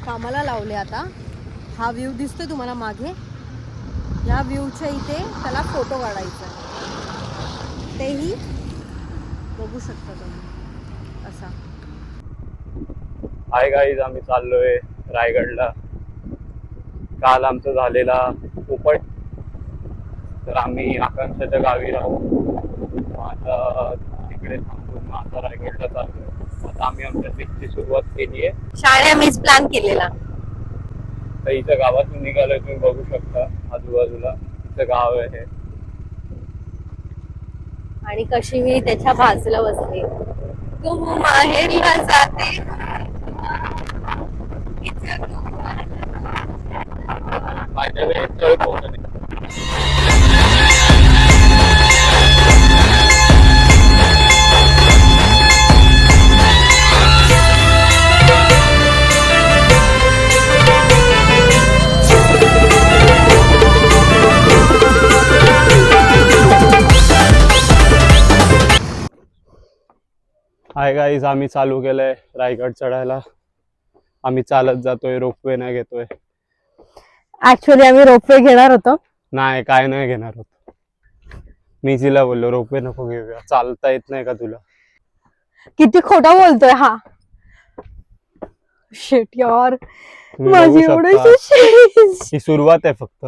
कामाला लावले आता. हा व्ह्यू दिसतोय तुम्हाला मागे, या व्ह्यूच्या इथे त्याला फोटो काढायचा आहे, तेही बघू शकता तुम्ही असा. हाय गाईज, आम्ही चाललोय रायगडला. काल आमचा झालेला पोपट, तर आम्ही आकांक्षाच्या गावी राहू. आता तिकडे थांबून आता रायगडला चाललोय. आता आम्ही आमच्या ट्रिपची सुरुवात केली आहे. शाळेत मीच प्लॅन केलेला. तर इथं गावातून निघालोय, तुम्ही बघू शकता आजूबाजूला इथं गाव आहे. आणि कशी मी त्याच्या बाजूला बसले. तू माहेरला जाते. माझ्या वेळेस तळ पोहोचले. हाय गाईज, आम्ही चालू केलंय रायगड चढायला. आम्ही चालत जातोय, रोपवे नाही घेतोय. ऍक्च्युअली आम्ही रोपवे घेणार होतो. नाही, काय नाही घेणार होतो. मी तिला बोललो रोपवे नको घेऊया, चालता येत नाही का तुला? किती खोटा बोलतोय हा. शिट यार, तुम्ही माझी बघू एवढीशी शकता. शेज. ही सुरुवात आहे फक्त.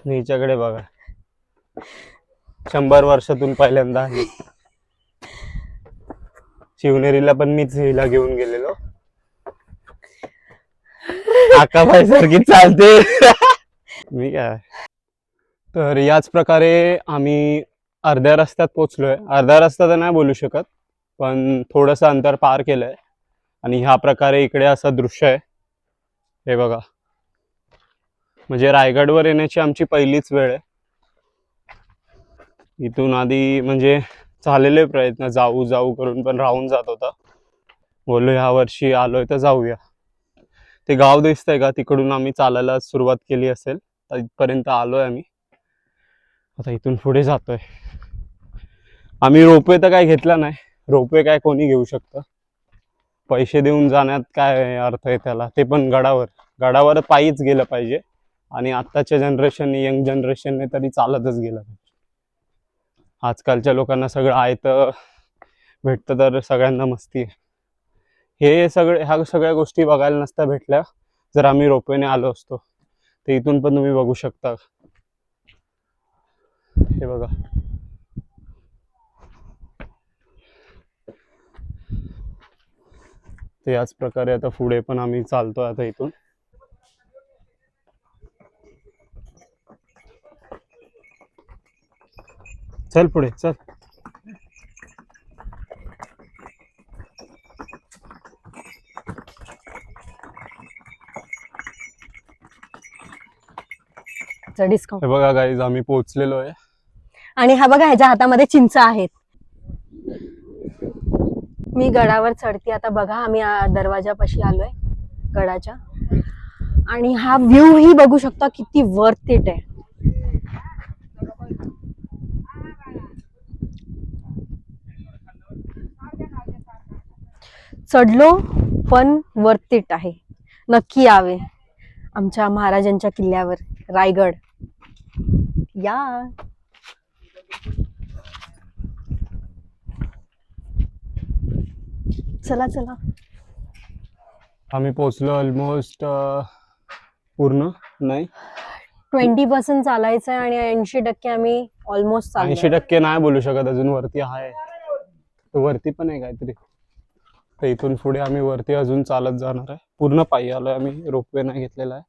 हिच्याकडे बघा, 100 वर्षातून पहिल्यांदा आहे. शिवनेरीला पण मीच हिला घेऊन गेलेलो. आकाबाई सारखी चालते. मी काय. तर याच प्रकारे आम्ही अर्ध्या रस्त्यात पोचलोय. अर्धा रस्ता तर नाही बोलू शकत, पण थोडंसं अंतर पार केलंय. आणि ह्या प्रकारे इकडे असं दृश्य आहे, हे बघा. म्हणजे रायगडवर येण्याची आमची पहिलीच वेळ आहे. इथून आधी म्हणजे झालेले प्रयत्न जाऊ जाऊ करून पण राहून जात होता. बोललो ह्या वर्षी आलोय तर जाऊया. ते गाव दिसतंय का, तिकडून आम्ही चालायला सुरुवात केली असेल. तर इथपर्यंत आलोय आम्ही. आता इथून पुढे जातोय. आम्ही रोपवे तर काय घेतला नाही. रोपवे काय कोणी घेऊ शकतं. पैसे देऊन जाण्यात काय अर्थ आहे त्याला, ते पण गडावर पायीच गेलं पाहिजे. आणि आत्ताच्या जनरेशनने, यंग जनरेशनने तरी चालतच गेलं पाहिजे. आजकालच्या लोकांना सगळं आहे तर भेटतं, तर सगळ्यांना मस्ती आहे. ह्या सगळ्या गोष्टी बघायला नसत्या भेटल्या जर आम्ही रोपवेने आलो असतो. तर इथून पण तुम्ही बघू शकता, हे बघा. तर याच प्रकारे आता पुढे पण आम्ही चालतोय आता इथून. चल पुढे चल. डिस्काउंट. हे बघा गाईज, आम्ही पोहोचलेलो आहे. आणि हा बघा, ह्याच्या हातामध्ये चिंच आहेत. मी गडावर चढते आता. बघा, आम्ही दरवाजापाशी आलोय गडाच्या. आणि हा व्ह्यू ही बघू शकता, किती वर्थ इट आहे. चढलो पण वर्थ इट आहे. नक्की यावे आमच्या महाराजांच्या किल्ल्यावर रायगड. या चला चला. आम्ही पोहोचलो ऑलमोस्ट. पूर्ण नाही, 20% चालायचं आहे आणि 80% आम्ही ऑलमोस्ट 80% नाही बोलू शकत, अजून वरती आहे. वरती पण आहे काहीतरी. तर इथून पुढे आम्ही वरती अजून चालत जाणार आहे. पूर्ण पायी आलोय आम्ही, रोपवे नाही घेतलेला आहे.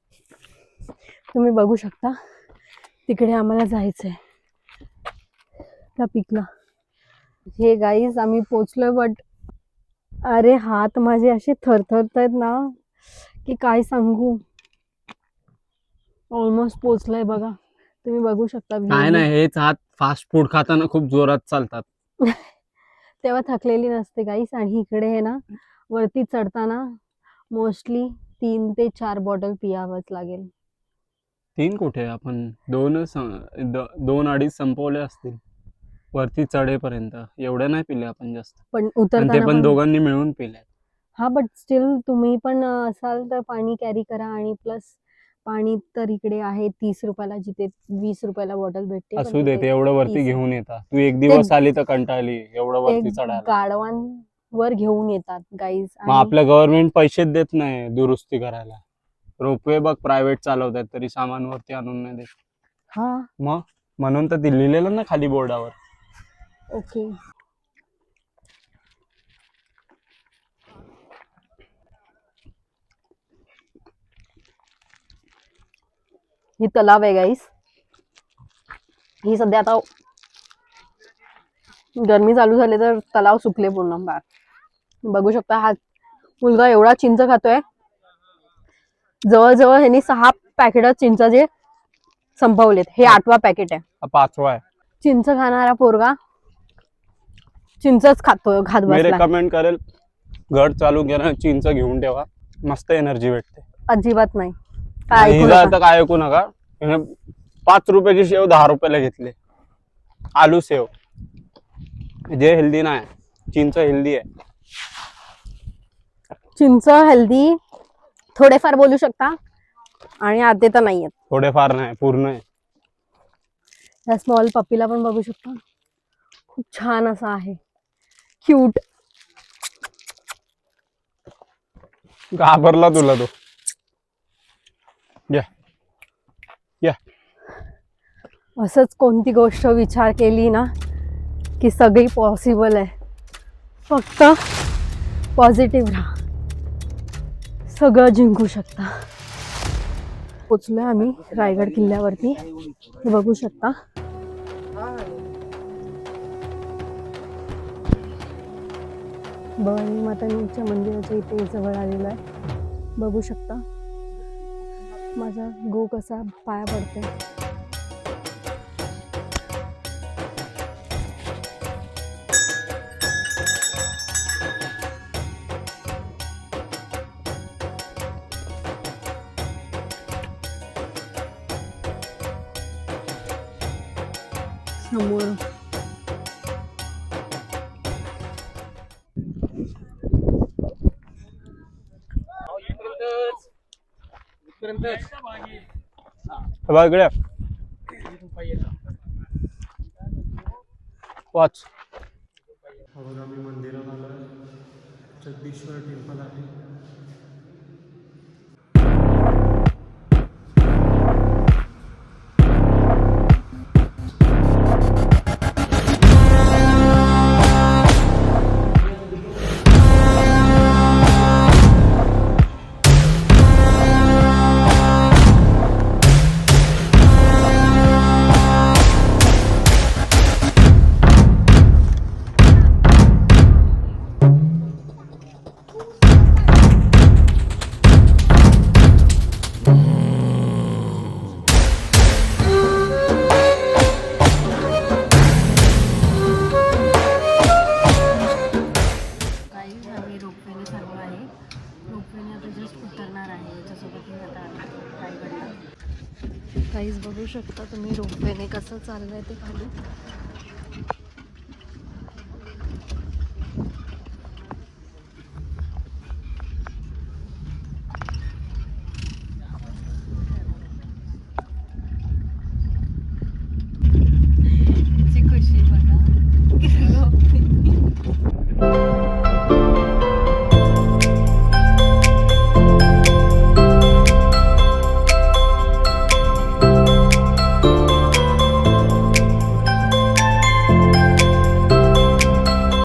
तुम्ही बघू शकता, तिकडे आम्हाला जायचंय त्या पिकला. हे गाईज, आम्ही पोचलोय. बट अरे, हात माझे असे थरथरत आहेत ना की काय सांगू. ऑलमोस्ट पोचलोय. बघा, तुम्ही बघू शकता. काय नाही, हेच हात फास्ट फूड खाताना खूप जोरात चालतात. तेव्हा थकलेली नसते गाईस. आणि इकडे आहे ना, वरती चढताना मोस्टली 3 ते 4 बॉटल पियावंच लागेल. 3 कुठे, आपण 2-2.5 संपवले असतील वरती चढेपर्यंत. एवढे नाही पिले आपण जास्त, पण पण ते उतरताना पण दोघांनी मिळून पिले. हा बट स्टील तुम्ही पण असाल तर पाणी कॅरी करा आणि प्लस पाणी तर इकडे आहे 30 रुपयाला, जिथे 20 रुपयाला बॉटल भेटते, पण असू दे, तिथे ते एवढं वरती 30 घेऊन येतात. तू एक दिवस आली तर कंटाळली एवढं ते वरती चढायला. गाडवांवर घेऊन येतात गाईज. मग आपलं गव्हर्नमेंट पैसेच देत नाही दुरुस्ती करायला. रोपवे बघ प्रायव्हेट चालवतात तरी सामान वरती आणून नाही देत. हा मग म्हणून तर ते लिहिलेलं ना खाली बोर्डावर. ओके. ही तलाव आहे गाईस. ही सध्या आता गरमी चालू झाली तर तलाव सुकले पूर्ण बाहेर. बघू शकता हा मुलगा एवढा चिंच खातोय. जवळजवळ ह्यांनी 6 पॅकेट चिंचाचे संपवलेत. हे 8वा पॅकेट आहे. हा 5वा आहे. चिंच खाणारा पोरगा चिंचच खात मी बसला. रेकमेंड करेल, घट चालू केलं चिंच घेऊन ठेवा, मस्त एनर्जी भेटते. अजिबात नाही. काय ऐकू हिला नका. तर काय ऐकू नका. हिने 5 रुपयाची शेव 10 रुपयाला घेतली. आलू सेव जे हेल्दी नाही, चिंच हेल्दी आहे. चिंच हेल्दी थोडेफार बोलू शकता आणि अर्धे तर नाहीयेत. थोडेफार नाही, पूर्ण आहे. या स्मॉल पप्पीला पण बघू शकता. खूप छान असा आहे, क्यूट. घाबरला तुला तो. या असंच कोणती गोष्ट विचार केली ना की सगळी पॉसिबल आहे. फक्त पॉझिटिव्ह राहा, सगळं जिंकू शकता. पोचलोय आम्ही रायगड किल्ल्यावरती. हे बघू शकता. भवानी मातांच्या मंदिराच्या इथे जवळ आलेलो आहे. बघू शकता माझा गो कसा पाया पडतोय. समोर बघ इकडे वाच. बघा आम्ही मंदिरात आलोय. जगदीश्वर टेम्पल आहे. काहीच बघू शकता तुम्ही रोपवेने कसं चाललंय ते खाली.